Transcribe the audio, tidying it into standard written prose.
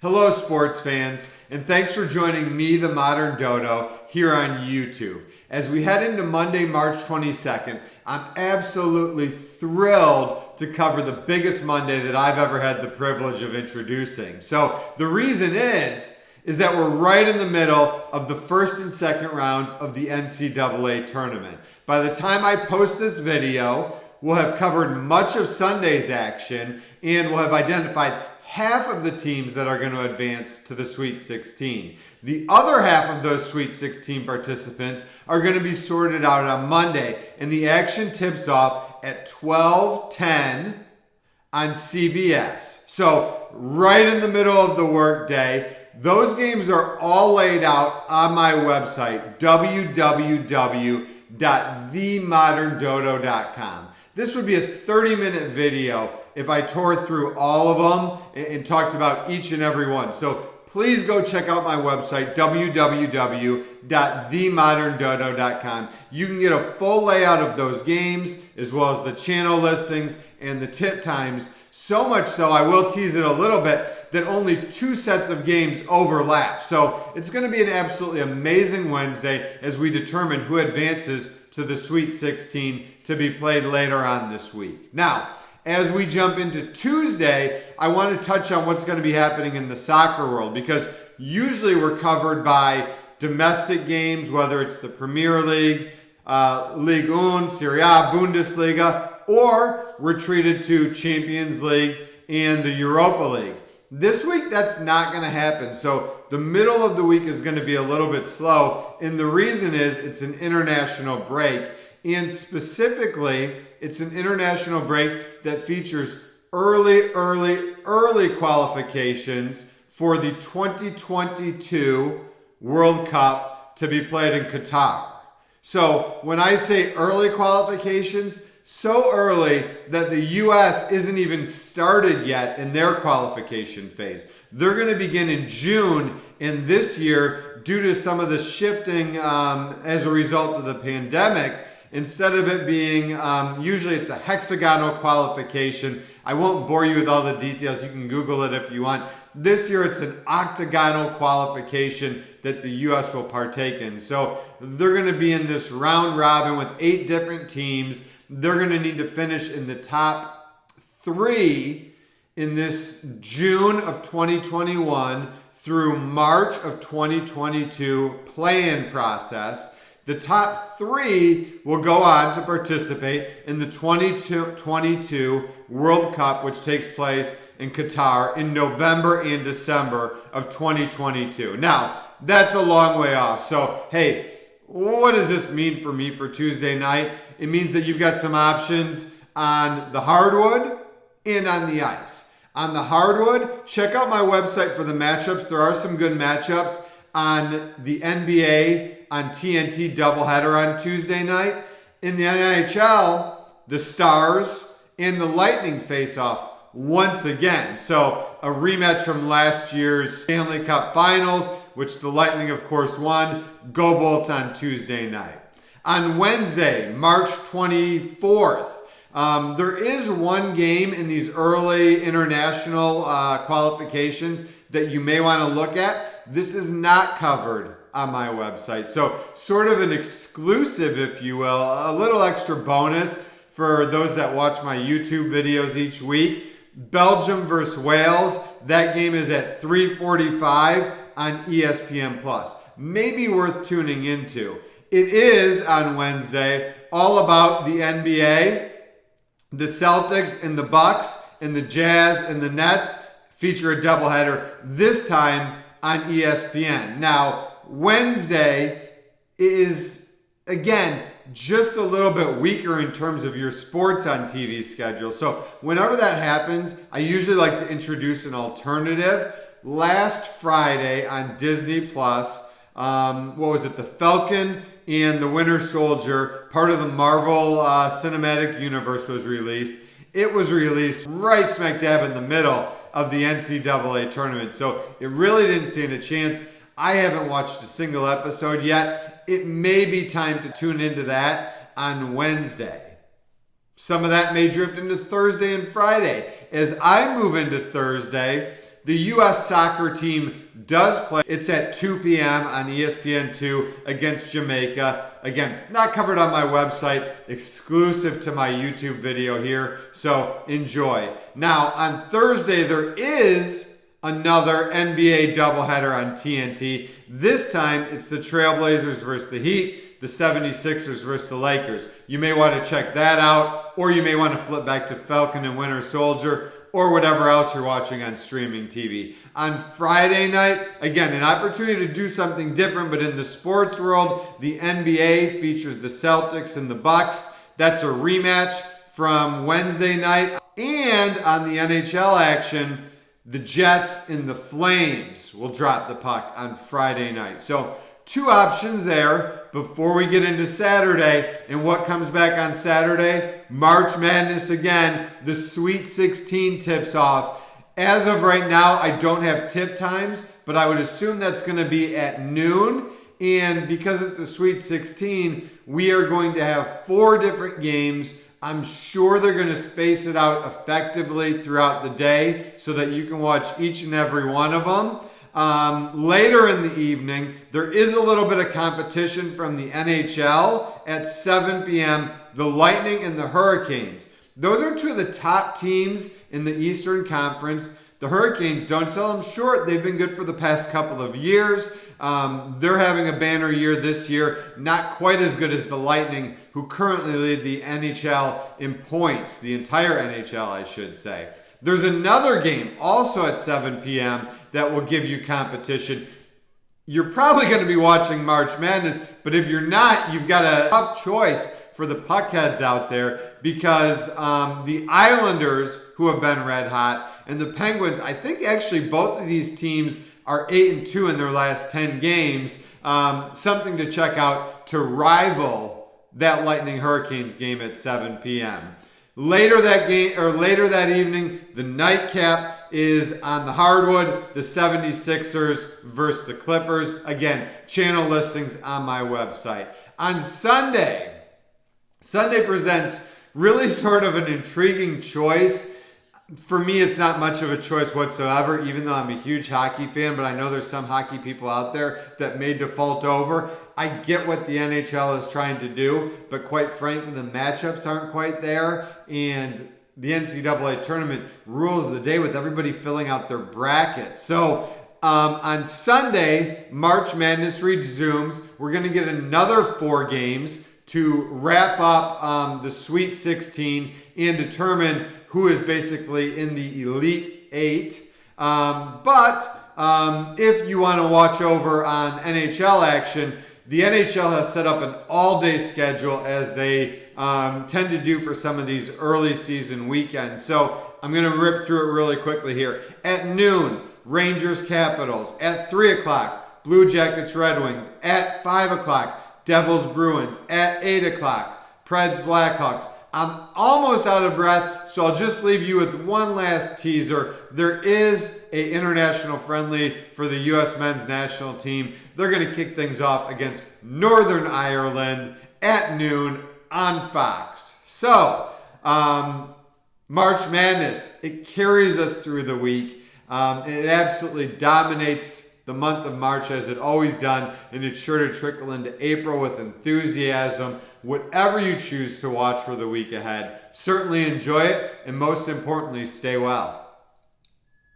Hello, sports fans, and thanks for joining me, the Modern Dodo, here on YouTube. As we head into Monday, March 22nd, I'm absolutely thrilled to cover the biggest Monday that I've ever had the privilege of introducing. So the reason is that we're right in the middle of the first and second rounds of the NCAA tournament. By the time I post this video, we'll have covered much of Sunday's action and we'll have identified half of the teams that are going to advance to the Sweet 16. The other half of those Sweet 16 participants are going to be sorted out on Monday, and the action tips off at 12:10 on CBS. So right in the middle of the workday. Those games are all laid out on my website, www.themoderndodo.com. This would be a 30-minute video if I tore through all of them and talked about each and every one. So please go check out my website, www.themoderndodo.com. You can get a full layout of those games as well as the channel listings and the tip times. So much so, I will tease it a little bit, that only 2 sets of games overlap. So it's going to be an absolutely amazing Wednesday as we determine who advances to the Sweet 16 to be played later on this week. Now, as we jump into Tuesday, I want to touch on what's going to be happening in the soccer world, because usually we're covered by domestic games, whether it's the Premier League, Ligue 1, Serie A, Bundesliga, or we're treated to Champions League and the Europa League. This week, that's not going to happen. So the middle of the week is going to be a little bit slow. And the reason is it's an international break. And specifically, it's an international break that features early qualifications for the 2022 World Cup to be played in Qatar. So when I say early qualifications, so early that the U.S. isn't even started yet in their qualification phase. They're going to begin in June, and this year, due to some of the shifting as a result of the pandemic, instead of it being, usually it's a hexagonal qualification. I won't bore you with all the details. You can Google it if you want. This year, it's an octagonal qualification that the U.S. will partake in. So they're going to be in this round robin with 8 different teams. They're going to need to finish in the top 3 in this June of 2021 through March of 2022 play-in process. The top 3 will go on to participate in the 2022 World Cup, which takes place in Qatar in November and December of 2022. Now, that's a long way off. So, hey, what does this mean for me for Tuesday night? It means that you've got some options on the hardwood and on the ice. On the hardwood, check out my website for the matchups. There are some good matchups on the NBA on TNT doubleheader on Tuesday night. In the NHL, the Stars and the Lightning face off once again. So a rematch from last year's Stanley Cup Finals, which the Lightning, of course, won. Go Bolts on Tuesday night. On Wednesday, March 24th, there is one game in these early international qualifications that you may want to look at. This is not covered on my website. So sort of an exclusive, if you will, a little extra bonus for those that watch my YouTube videos each week. Belgium versus Wales. That game is at 3:45 on ESPN+. Maybe worth tuning into. It is on Wednesday all about the NBA. The Celtics and the Bucks and the Jazz and the Nets feature a doubleheader, this time on ESPN. Now, Wednesday is, again, just a little bit weaker in terms of your sports on TV schedule. So whenever that happens, I usually like to introduce an alternative. Last Friday on Disney Plus, The Falcon and the Winter Soldier, part of the Marvel Cinematic Universe, was released. It was released right smack dab in the middle of the NCAA tournament. So it really didn't stand a chance. I haven't watched a single episode yet. It may be time to tune into that on Wednesday. Some of that may drift into Thursday and Friday. As I move into Thursday, The U.S. soccer team does play. It's at 2 p.m. on ESPN2 against Jamaica. Again, not covered on my website, exclusive to my YouTube video here, so enjoy. Now, on Thursday, there is another NBA doubleheader on TNT. This time, it's the Trailblazers versus the Heat, the 76ers versus the Lakers. You may want to check that out, or you may want to flip back to Falcon and Winter Soldier, or whatever else you're watching on streaming TV. On Friday night, again, an opportunity to do something different, but in the sports world, the NBA features the Celtics and the Bucks. That's a rematch from Wednesday night. And on the NHL action, the Jets and the Flames will drop the puck on Friday night. So 2 options there before we get into Saturday. And what comes back on Saturday? March Madness again. The Sweet 16 tips off. As of right now, I don't have tip times, but I would assume that's going to be at noon. And because it's the Sweet 16, we are going to have 4 different games. I'm sure they're going to space it out effectively throughout the day so that you can watch each and every one of them. Later in the evening, there is a little bit of competition from the NHL at 7 p.m. The Lightning and the Hurricanes. Those are 2 of the top teams in the Eastern Conference. The Hurricanes, don't sell them short. They've been good for the past couple of years. They're having a banner year this year. Not quite as good as the Lightning, who currently lead the NHL in points. The entire NHL, I should say. There's another game also at 7 p.m. that will give you competition. You're probably going to be watching March Madness, but if you're not, you've got a tough choice for the puckheads out there because the Islanders, who have been red hot, and the Penguins, I think actually both of these teams are 8-2 in their last 10 games. Something to check out to rival that Lightning Hurricanes game at 7 p.m. Later that evening, the nightcap is on the hardwood, the 76ers versus the Clippers. Again, channel listings on my website. On Sunday presents really sort of an intriguing choice. For me, it's not much of a choice whatsoever, even though I'm a huge hockey fan, but I know there's some hockey people out there that may default over. I get what the NHL is trying to do, but quite frankly, the matchups aren't quite there, and the NCAA tournament rules the day with everybody filling out their brackets. So on Sunday, March Madness resumes. We're going to get another 4 games to wrap up the Sweet 16 and determine who is basically in the Elite 8. But if you want to watch over on NHL action, the NHL has set up an all-day schedule as they tend to do for some of these early season weekends. So I'm going to rip through it really quickly here. At noon, Rangers Capitals. At 3 o'clock, Blue Jackets Red Wings. At 5 o'clock, Devils Bruins. At 8 o'clock, Preds Blackhawks. I'm almost out of breath, so I'll just leave you with one last teaser. There is an international friendly for the U.S. men's national team. They're going to kick things off against Northern Ireland at noon on Fox. So, March Madness, it carries us through the week. It absolutely dominates the month of March as it always done, and it's sure to trickle into April with enthusiasm. Whatever you choose to watch for the week ahead, certainly enjoy it, and most importantly, stay well.